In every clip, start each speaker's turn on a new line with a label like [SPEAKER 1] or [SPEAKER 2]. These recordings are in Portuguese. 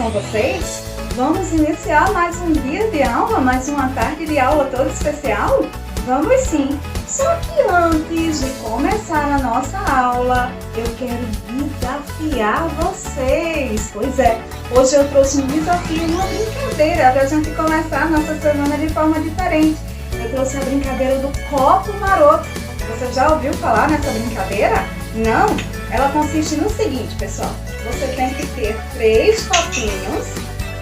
[SPEAKER 1] com vocês? Vamos iniciar mais um dia de aula, mais uma tarde de aula toda especial? Vamos sim! Só que antes de começar a nossa aula, eu quero desafiar vocês. Pois é, hoje eu trouxe um desafio, uma brincadeira para a gente começar a nossa semana de forma diferente. Eu trouxe a brincadeira do copo maroto. Você já ouviu falar nessa brincadeira? Não? Ela consiste no seguinte, pessoal. Você tem que ter 3 copinhos,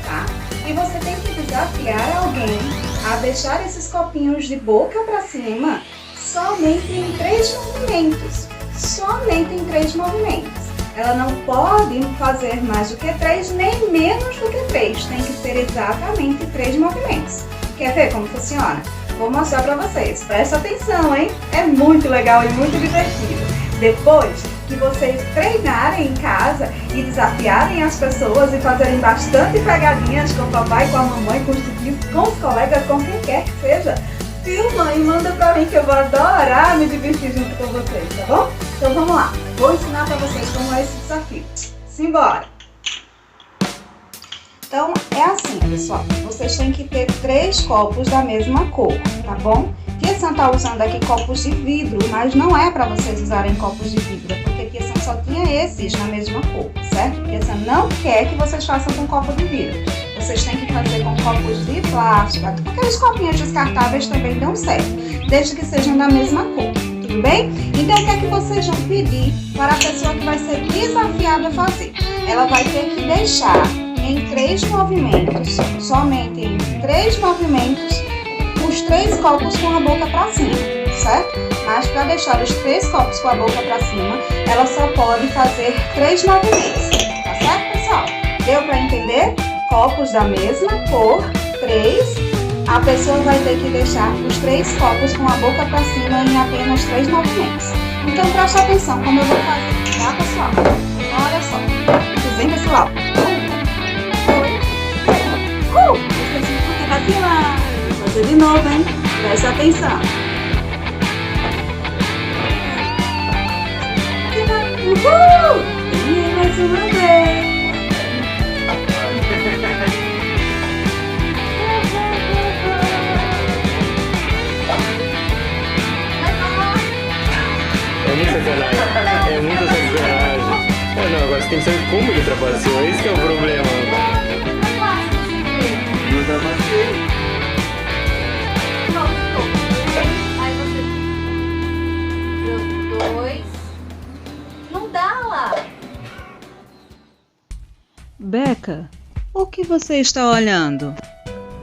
[SPEAKER 1] tá? E você tem que desafiar alguém a deixar esses copinhos de boca para cima somente em 3 movimentos. Somente em 3 movimentos. Ela não pode fazer mais do que 3, nem menos do que 3. Tem que ser exatamente 3 movimentos. Quer ver como funciona? Vou mostrar para vocês. Presta atenção, hein? É muito legal e muito divertido. Depois que vocês treinarem em casa e desafiarem as pessoas e fazerem bastante pegadinhas com o papai, com a mamãe, com os tios, com os colegas, com quem quer que seja, filma e manda pra mim que eu vou adorar me divertir junto com vocês, tá bom? Então vamos lá, vou ensinar pra vocês como é esse desafio. Simbora! Então é assim, pessoal, vocês têm que ter 3 copos da mesma cor, tá bom? Tia Sam tá usando aqui copos de vidro, mas não é para vocês usarem copos de vidro, porque Tia Sam só tinha esses na mesma cor, certo? Tia Sam não quer que vocês façam com copo de vidro. Vocês têm que fazer com copos de plástico, aqueles copinhos descartáveis também dão certo, desde que sejam da mesma cor, tudo bem? Então o que é que vocês vão pedir para a pessoa que vai ser desafiada a fazer? Ela vai ter que deixar em 3 movimentos, somente em 3 movimentos, os 3 copos com a boca para cima, certo? Mas para deixar os 3 copos com a boca para cima, ela só pode fazer 3 movimentos, tá certo, pessoal? Deu para entender? Copos da mesma cor, 3. A pessoa vai ter que deixar os 3 copos com a boca para cima em apenas 3 movimentos. Então preste atenção como eu vou fazer, tá, pessoal? Então olha só, vem pessoal. Vou fazer de novo, hein? Presta atenção. Uhul! E mais uma vez.
[SPEAKER 2] É muita sacanagem. É muita sacanagem. Não, agora você tem que ser cômodo pra passeio. Esse que é o problema. Não dá passeio.
[SPEAKER 3] Aí você... 2... Não dá lá.
[SPEAKER 4] Beca, o que você está olhando?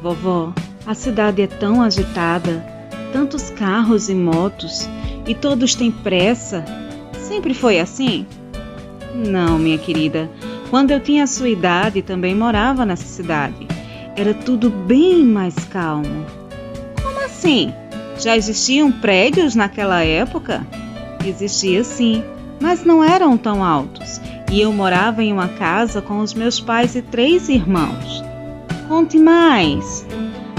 [SPEAKER 4] Vovó, a cidade é tão agitada, tantos carros e motos, e todos têm pressa. Sempre foi assim? Não, minha querida. Quando eu tinha a sua idade, também morava nessa cidade. Era tudo bem mais calmo. Como assim? Já existiam prédios naquela época? Existia sim, mas não eram tão altos. E eu morava em uma casa com os meus pais e 3 irmãos. Conte mais.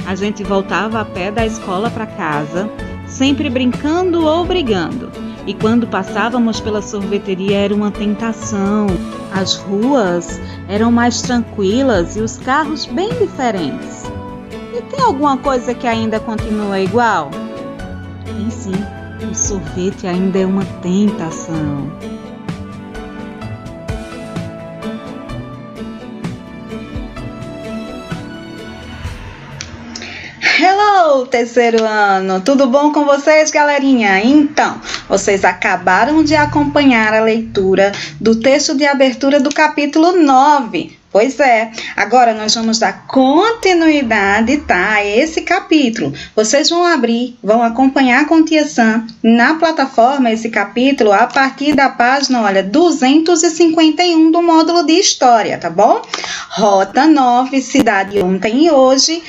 [SPEAKER 4] A gente voltava a pé da escola para casa, sempre brincando ou brigando. E quando passávamos pela sorveteria era uma tentação. As ruas eram mais tranquilas e os carros bem diferentes. E tem alguma coisa que ainda continua igual? Tem sim, o sorvete ainda é uma tentação.
[SPEAKER 1] Hello, terceiro ano! Tudo bom com vocês, galerinha? Então, vocês acabaram de acompanhar a leitura do texto de abertura do capítulo 9. Pois é, agora nós vamos dar continuidade, tá, a esse capítulo. Vocês vão abrir, vão acompanhar com Tia Sam na plataforma esse capítulo a partir da página, olha, 251 do módulo de História, tá bom? Rota 9, Cidade Ontem e Hoje,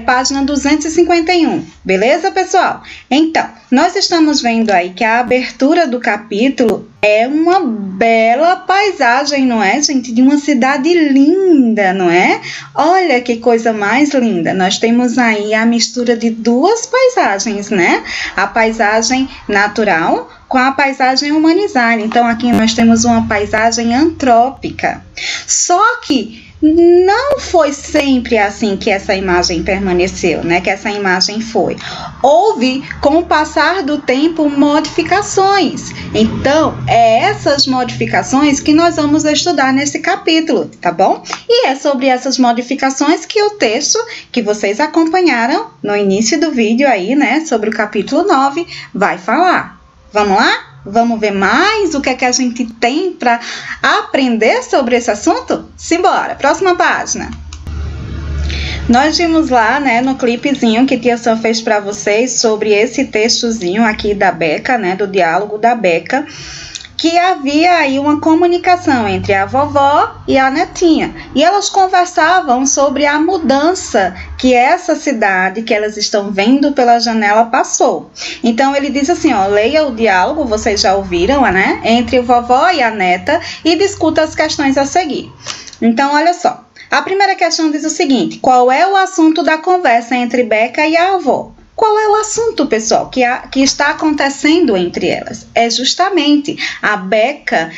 [SPEAKER 1] página 251, beleza, pessoal? Então, nós estamos vendo aí que a abertura do capítulo é uma bela paisagem, não é, gente? De uma cidade linda, não é? Olha que coisa mais linda. Nós temos aí a mistura de 2 paisagens, né? A paisagem natural com a paisagem humanizada. Então, aqui nós temos uma paisagem antrópica. Só que
[SPEAKER 5] não foi sempre assim que essa imagem permaneceu, né? Que essa imagem foi. Houve, com o passar do tempo, modificações. Então, é essas modificações que nós vamos estudar nesse capítulo, tá bom? E é sobre essas modificações que o texto que vocês acompanharam no início do vídeo aí, né? Sobre o capítulo 9, vai falar. Vamos lá? Vamos ver mais o que é que a gente tem para aprender sobre esse assunto? Simbora, próxima página. Nós vimos lá, né, no clipezinho que Tia Sam fez para vocês sobre esse textozinho aqui da Beca, né, do diálogo da Beca, que havia aí uma comunicação entre a vovó e a netinha. E elas conversavam sobre a mudança que essa cidade que elas estão vendo pela janela passou. Então ele diz assim, ó, leia o diálogo, vocês já ouviram, né? Entre a vovó e a neta e discuta as questões a seguir. Então, olha só. A primeira questão diz o seguinte, qual é o assunto da conversa entre Beca e a avó? Qual é o assunto, pessoal, que está acontecendo entre elas? É justamente a Beca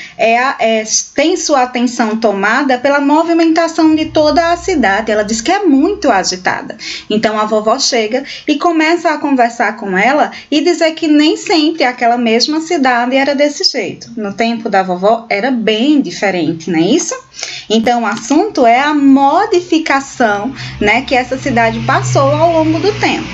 [SPEAKER 5] tem sua atenção tomada pela movimentação de toda a cidade. Ela diz que é muito agitada. Então a vovó chega e começa a conversar com ela e dizer que nem sempre aquela mesma cidade era desse jeito. No tempo da vovó era bem diferente, não é isso? Então o assunto é a modificação, né, que essa cidade passou ao longo do tempo.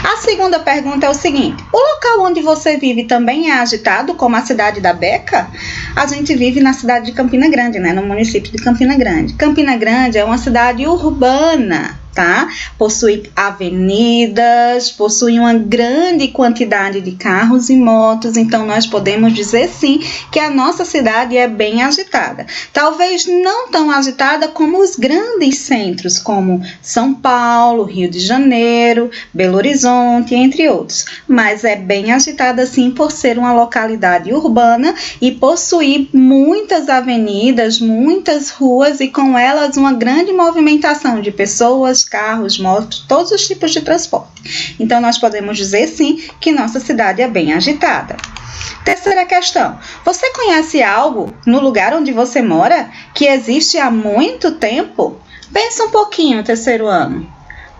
[SPEAKER 5] A segunda pergunta é o seguinte, o local onde você vive também é agitado como a cidade da Beca? A gente vive na cidade de Campina Grande, né? No município de Campina Grande. Campina Grande é uma cidade urbana, tá? Possui avenidas, possui uma grande quantidade de carros e motos, então nós podemos dizer sim que a nossa cidade é bem agitada. Talvez não tão agitada como os grandes centros, como São Paulo, Rio de Janeiro, Belo Horizonte, entre outros, mas é bem agitada sim por ser uma localidade urbana e possuir muitas avenidas, muitas ruas e com elas uma grande movimentação de pessoas, carros, motos, todos os tipos de transporte. Então, nós podemos dizer sim que nossa cidade é bem agitada. Terceira questão. Você conhece algo no lugar onde você mora que existe há muito tempo? Pensa um pouquinho, terceiro ano.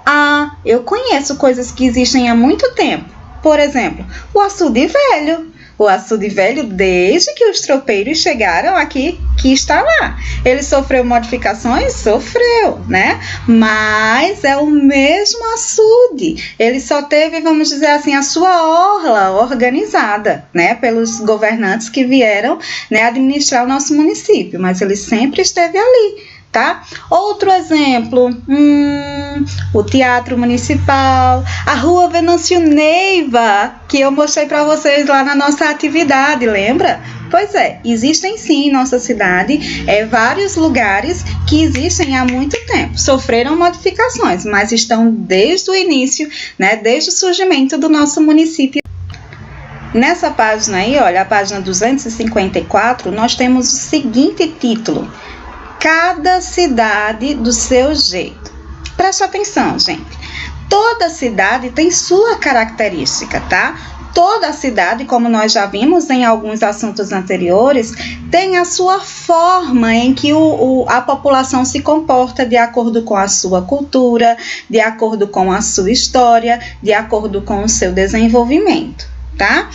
[SPEAKER 5] Ah, eu conheço coisas que existem há muito tempo. Por exemplo, o açude velho. O açude velho, desde que os tropeiros chegaram aqui, que está lá. Ele sofreu modificações? Sofreu, né? Mas é o mesmo açude. Ele só teve, vamos dizer assim, a sua orla organizada, né? Pelos governantes que vieram, né, administrar o nosso município. Mas ele sempre esteve ali. Tá? Outro exemplo, o Teatro Municipal, a Rua Venâncio Neiva, que eu mostrei para vocês lá na nossa atividade, lembra? Pois é, existem sim em nossa cidade vários lugares que existem há muito tempo, sofreram modificações, mas estão desde o início, né, desde o surgimento do nosso município. Nessa página aí, olha, a página 254, nós temos o seguinte título: Cada cidade do seu jeito. Preste atenção, gente. Toda cidade tem sua característica, tá? Toda cidade, como nós já vimos em alguns assuntos anteriores, tem a sua forma em que a população se comporta de acordo com a sua cultura, de acordo com a sua história, de acordo com o seu desenvolvimento, tá?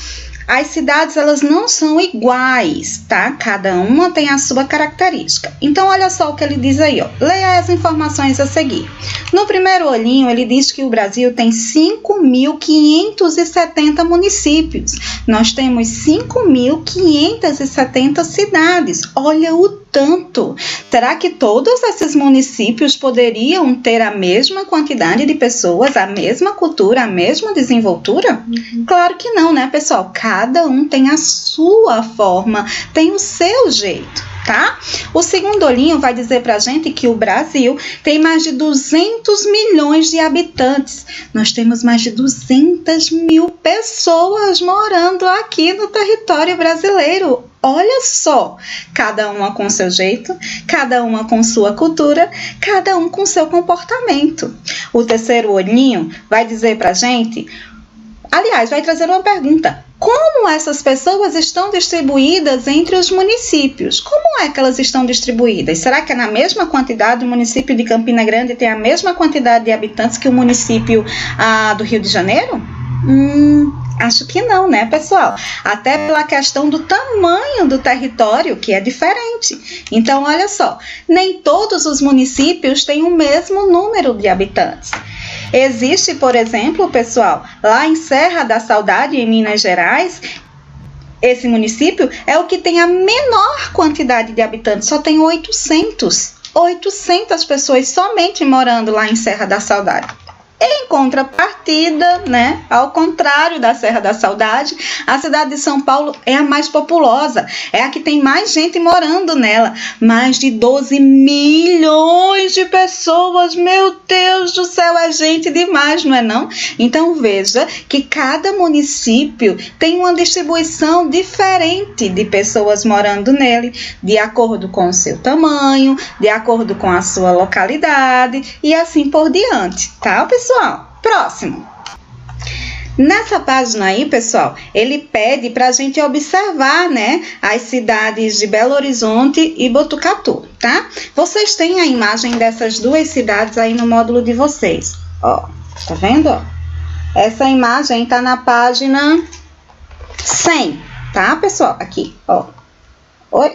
[SPEAKER 5] As cidades, elas não são iguais, tá? Cada uma tem a sua característica. Então, olha só o que ele diz aí, ó. Leia as informações a seguir. No primeiro olhinho, ele diz que o Brasil tem 5.570 municípios. Nós temos 5.570 cidades. Olha o tanto. Será que todos esses municípios poderiam ter a mesma quantidade de pessoas, a mesma cultura, a mesma desenvoltura? Claro que não, né, pessoal? Cada um tem a sua forma, tem o seu jeito, tá? O segundo olhinho vai dizer pra gente que o Brasil tem mais de 200 milhões de habitantes. Nós temos mais de 200 mil pessoas morando aqui no território brasileiro. Olha só, cada uma com seu jeito, cada uma com sua cultura, cada um com seu comportamento. O terceiro olhinho vai dizer pra gente, aliás, vai trazer uma pergunta. Como essas pessoas estão distribuídas entre os municípios? Como é que elas estão distribuídas? Será que é na mesma quantidade? O município de Campina Grande tem a mesma quantidade de habitantes que o município do Rio de Janeiro? Acho que não, né, pessoal? Até pela questão do tamanho do território, que é diferente. Então, olha só, nem todos os municípios têm o mesmo número de habitantes. Existe, por exemplo, pessoal, lá em Serra da Saudade, em Minas Gerais, esse município é o que tem a menor quantidade de habitantes, só tem 800 pessoas somente morando lá em Serra da Saudade. Em contrapartida, né, ao contrário da Serra da Saudade, a cidade de São Paulo é a mais populosa, é a que tem mais gente morando nela, mais de 12 milhões de pessoas, meu Deus do céu, é gente demais, não é não? Então veja que cada município tem uma distribuição diferente de pessoas morando nele, de acordo com o seu tamanho, de acordo com a sua localidade e assim por diante, tá, pessoal? Próximo. Nessa página aí, pessoal, ele pede para a gente observar, né, as cidades de Belo Horizonte e Botucatu, tá? Vocês têm a imagem dessas duas cidades aí no módulo de vocês. Ó, tá vendo? Ó? Essa imagem tá na página 100, tá, pessoal? Aqui, ó. Oi.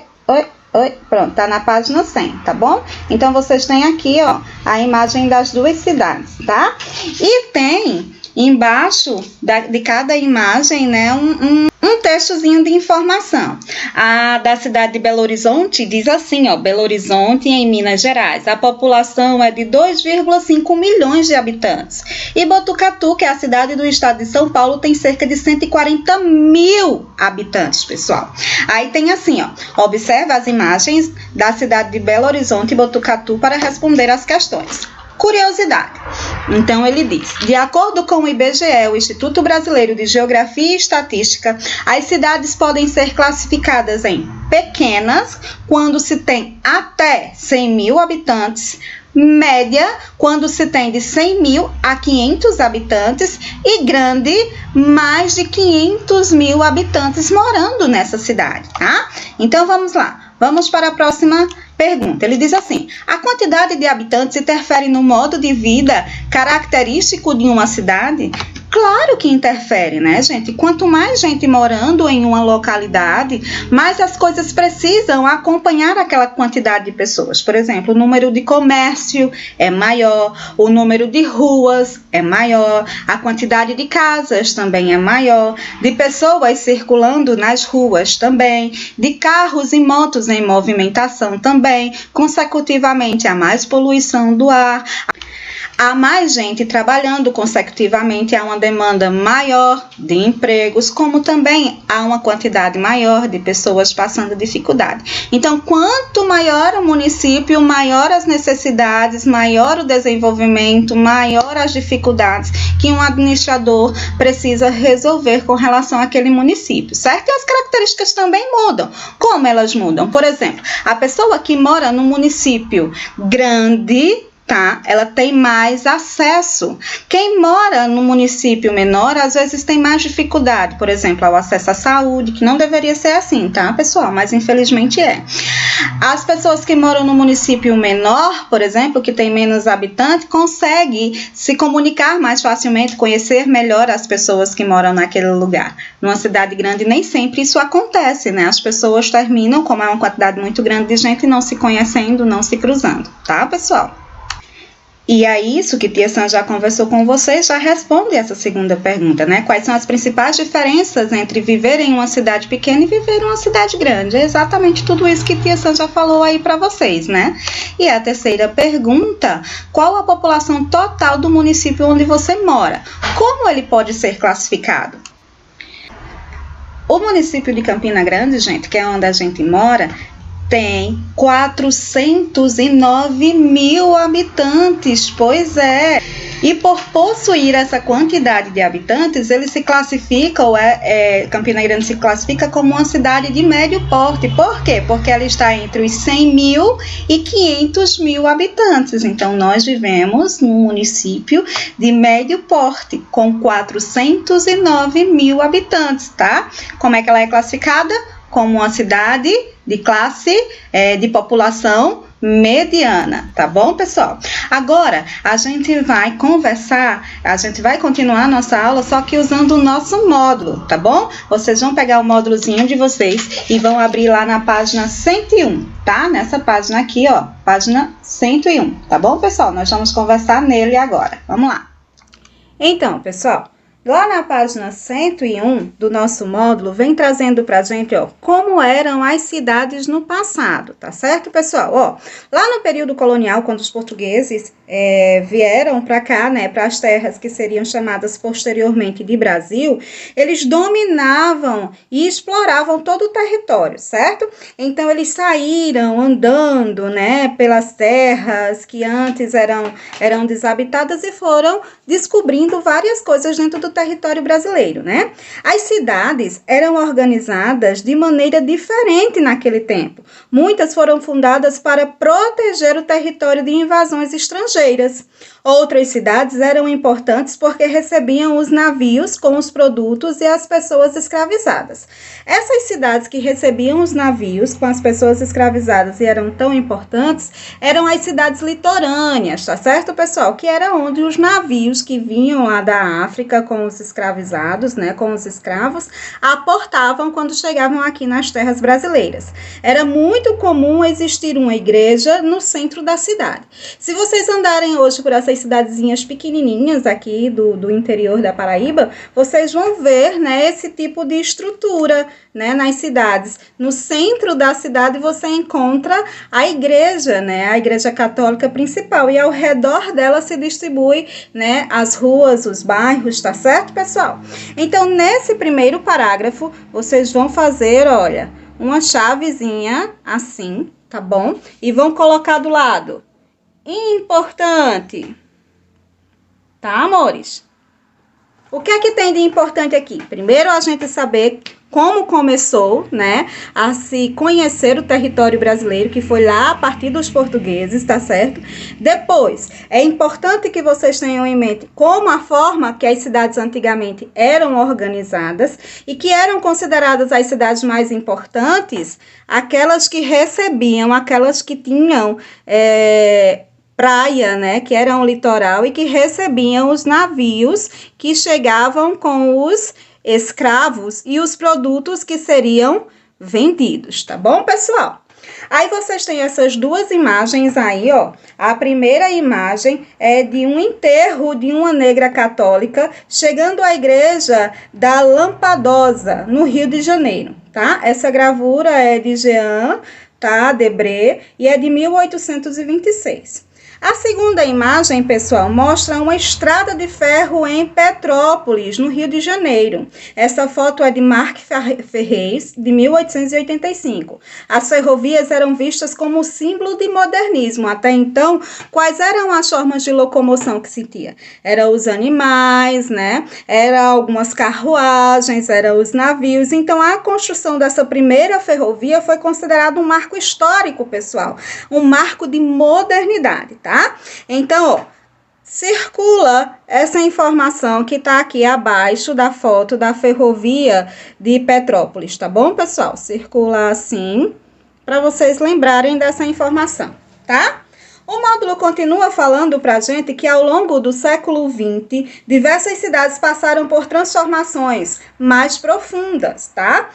[SPEAKER 5] Pronto, tá na página 100, tá bom? Então, vocês têm aqui, ó, a imagem das duas cidades, tá? E tem embaixo de cada imagem, né, um textozinho de informação. A da cidade de Belo Horizonte diz assim, ó, Belo Horizonte, em Minas Gerais, a população é de 2,5 milhões de habitantes. E Botucatu, que é a cidade do estado de São Paulo, tem cerca de 140 mil habitantes, pessoal. Aí tem assim, ó, observa as imagens da cidade de Belo Horizonte e Botucatu para responder às questões. Curiosidade. Então, ele diz, de acordo com o IBGE, o Instituto Brasileiro de Geografia e Estatística, as cidades podem ser classificadas em pequenas, quando se tem até 100 mil habitantes, média, quando se tem de 100 mil a 500 habitantes, e grande, mais de 500 mil habitantes morando nessa cidade, tá? Então, vamos lá. Vamos para a próxima pergunta. Ele diz assim, a quantidade de habitantes interfere no modo de vida característico de uma cidade? Claro que interfere, né, gente? Quanto mais gente morando em uma localidade, mais as coisas precisam acompanhar aquela quantidade de pessoas. Por exemplo, o número de comércio é maior, o número de ruas é maior, a quantidade de casas também é maior, de pessoas circulando nas ruas também, de carros e motos em movimentação também, consecutivamente há mais poluição do ar. Há mais gente trabalhando consecutivamente, há uma demanda maior de empregos, como também há uma quantidade maior de pessoas passando dificuldade. Então, quanto maior o município, maior as necessidades, maior o desenvolvimento, maior as dificuldades que um administrador precisa resolver com relação àquele município, certo? E as características também mudam. Como elas mudam? Por exemplo, a pessoa que mora num município grande, tá? Ela tem mais acesso. Quem mora no município menor, às vezes tem mais dificuldade, por exemplo, ao acesso à saúde, que não deveria ser assim, tá, pessoal? Mas infelizmente é. As pessoas que moram no município menor, por exemplo, que tem menos habitantes, conseguem se comunicar mais facilmente, conhecer melhor as pessoas que moram naquele lugar. Numa cidade grande, nem sempre isso acontece, né? As pessoas terminam, como é uma quantidade muito grande de gente, não se conhecendo, não se cruzando, tá, pessoal? E é isso que Tia Sam já conversou com vocês, já responde essa segunda pergunta, né? Quais são as principais diferenças entre viver em uma cidade pequena e viver em uma cidade grande? É exatamente tudo isso que Tia Sam já falou aí para vocês, né? E a terceira pergunta, qual a população total do município onde você mora? Como ele pode ser classificado? O município de Campina Grande, gente, que é onde a gente mora, tem 409 mil habitantes, pois é. E por possuir essa quantidade de habitantes, ele se classifica, Campina Grande se classifica como uma cidade de médio porte. Por quê? Porque ela está entre os 100 mil e 500 mil habitantes. Então, nós vivemos num município de médio porte, com 409 mil habitantes, tá? Como é que ela é classificada? Como uma cidade de classe de população mediana, tá bom, pessoal? Agora, a gente vai continuar a nossa aula, só que usando o nosso módulo, tá bom? Vocês vão pegar o módulozinho de vocês e vão abrir lá na página 101, tá? Nessa página aqui, ó, página 101, tá bom, pessoal? Nós vamos conversar nele agora. Vamos lá.
[SPEAKER 1] Então, pessoal, lá na página 101 do nosso módulo, vem trazendo pra gente, ó, como eram as cidades no passado, tá certo, pessoal? Ó, lá no período colonial, quando os portugueses vieram para cá, né, para as terras que seriam chamadas posteriormente de Brasil, eles dominavam e exploravam todo o território, certo? Então, eles saíram andando, né, pelas terras que antes eram desabitadas e foram descobrindo várias coisas dentro do território brasileiro, né? As cidades eram organizadas de maneira diferente naquele tempo. Muitas foram fundadas para proteger o território de invasões estrangeiras. Outras cidades eram importantes porque recebiam os navios com os produtos e as pessoas escravizadas. Essas cidades que recebiam os navios com as pessoas escravizadas e eram tão importantes eram as cidades litorâneas, tá certo, pessoal? Que era onde os navios que vinham lá da África com os escravizados, né, com os escravos, aportavam quando chegavam aqui nas terras brasileiras. Era muito comum existir uma igreja no centro da cidade. Se vocês andarem hoje por essas cidadezinhas pequenininhas aqui do interior da Paraíba, vocês vão ver, né, esse tipo de estrutura, né, nas cidades. No centro da cidade você encontra a igreja, né, a igreja católica principal, e ao redor dela se distribui, né, as ruas, os bairros, tá certo, pessoal? Então, nesse primeiro parágrafo, vocês vão fazer, olha, uma chavezinha assim, tá bom? E vão colocar do lado importante, tá, amores? O que é que tem de importante aqui? Primeiro, a gente saber como começou, né, a se conhecer o território brasileiro, que foi lá a partir dos portugueses, tá certo? Depois, é importante que vocês tenham em mente como a forma que as cidades antigamente eram organizadas e que eram consideradas as cidades mais importantes, aquelas que recebiam, aquelas que tinham praia, né, que eram litoral e que recebiam os navios que chegavam com os escravos e os produtos que seriam vendidos, tá bom, pessoal? Aí vocês têm essas duas imagens aí, ó. A primeira imagem é de um enterro de uma negra católica chegando à igreja da Lampadosa, no Rio de Janeiro, tá? Essa gravura é de Jean, tá, Debré, e é de 1826. A segunda imagem, pessoal, mostra uma estrada de ferro em Petrópolis, no Rio de Janeiro. Essa foto é de Marc Ferrez, de 1885. As ferrovias eram vistas como símbolo de modernismo. Até então, quais eram as formas de locomoção que se tinha? Eram os animais, né? Eram algumas carruagens, eram os navios. Então, a construção dessa primeira ferrovia foi considerada um marco histórico, pessoal. Um marco de modernidade, tá? Então, ó, circula essa informação que tá aqui abaixo da foto da ferrovia de Petrópolis, tá bom, pessoal? Circula assim, para vocês lembrarem dessa informação, tá? O módulo continua falando para a gente que ao longo do século XX, diversas cidades passaram por transformações mais profundas, tá?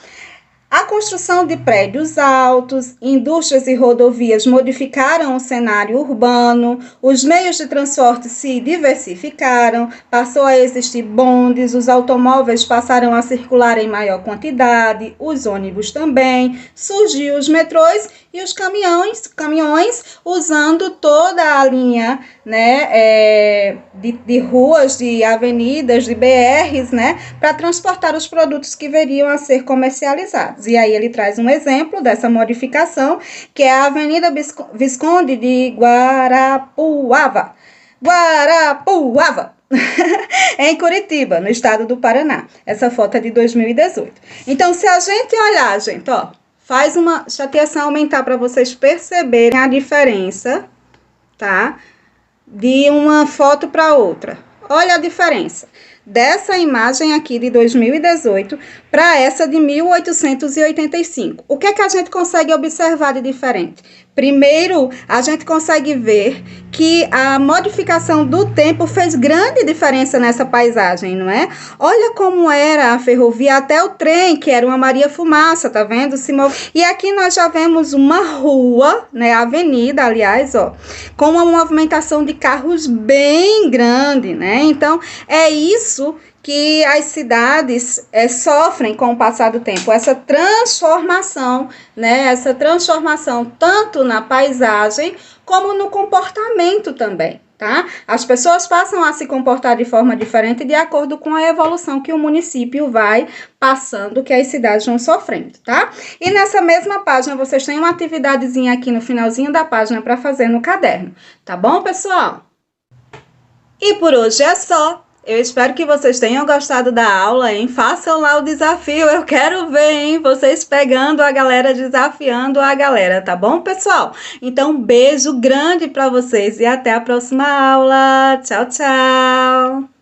[SPEAKER 1] A construção de prédios altos, indústrias e rodovias modificaram o cenário urbano, os meios de transporte se diversificaram, passou a existir bondes, os automóveis passaram a circular em maior quantidade, os ônibus também, surgiu os metrôs e os caminhões usando toda a linha, né, de ruas, de avenidas, de BRs, né, para transportar os produtos que veriam a ser comercializados. E aí ele traz um exemplo dessa modificação, que é a Avenida Visconde de Guarapuava.
[SPEAKER 5] Guarapuava, em Curitiba, no estado do Paraná. Essa foto é de 2018. Então, se a gente olhar, gente, ó, faz uma... Deixa a atenção aumentar para vocês perceberem a diferença, tá? De uma foto para outra. Olha a diferença dessa imagem aqui de 2018 para essa de 1885. O que é que a gente consegue observar de diferente? Primeiro, a gente consegue ver que a modificação do tempo fez grande diferença nessa paisagem, não é? Olha como era a ferrovia até o trem, que era uma Maria Fumaça, tá vendo? E aqui nós já vemos uma rua, né, avenida, aliás, ó, com uma movimentação de carros bem grande, né? Então, é isso que as cidades sofrem com o passar do tempo, essa transformação, né? Essa transformação tanto na paisagem como no comportamento também, tá? As pessoas passam a se comportar de forma diferente de acordo com a evolução que o município vai passando, que as cidades vão sofrendo, tá? E nessa mesma página, vocês têm uma atividadezinha aqui no finalzinho da página para fazer no caderno, tá bom, pessoal? E por hoje é só. Eu espero que vocês tenham gostado da aula, hein? Façam lá o desafio, eu quero ver, hein? Vocês pegando a galera, desafiando a galera, tá bom, pessoal? Então, um beijo grande para vocês e até a próxima aula. Tchau, tchau!